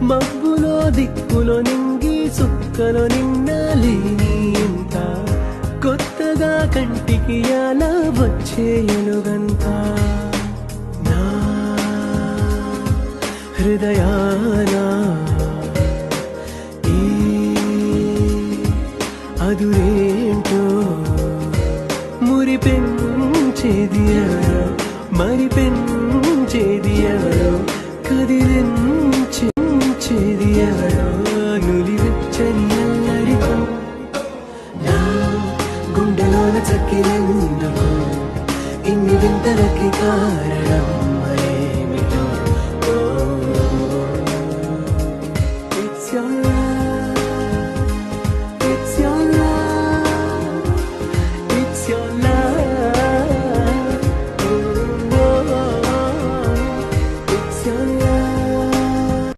మబ్బులో దిక్కులో నింగి సుక్కలో నిన్నాలి ఇంత కొత్తగా కంటికి అలా వచ్చే ఎలుగంత నా హృదయాన ఈ అదురే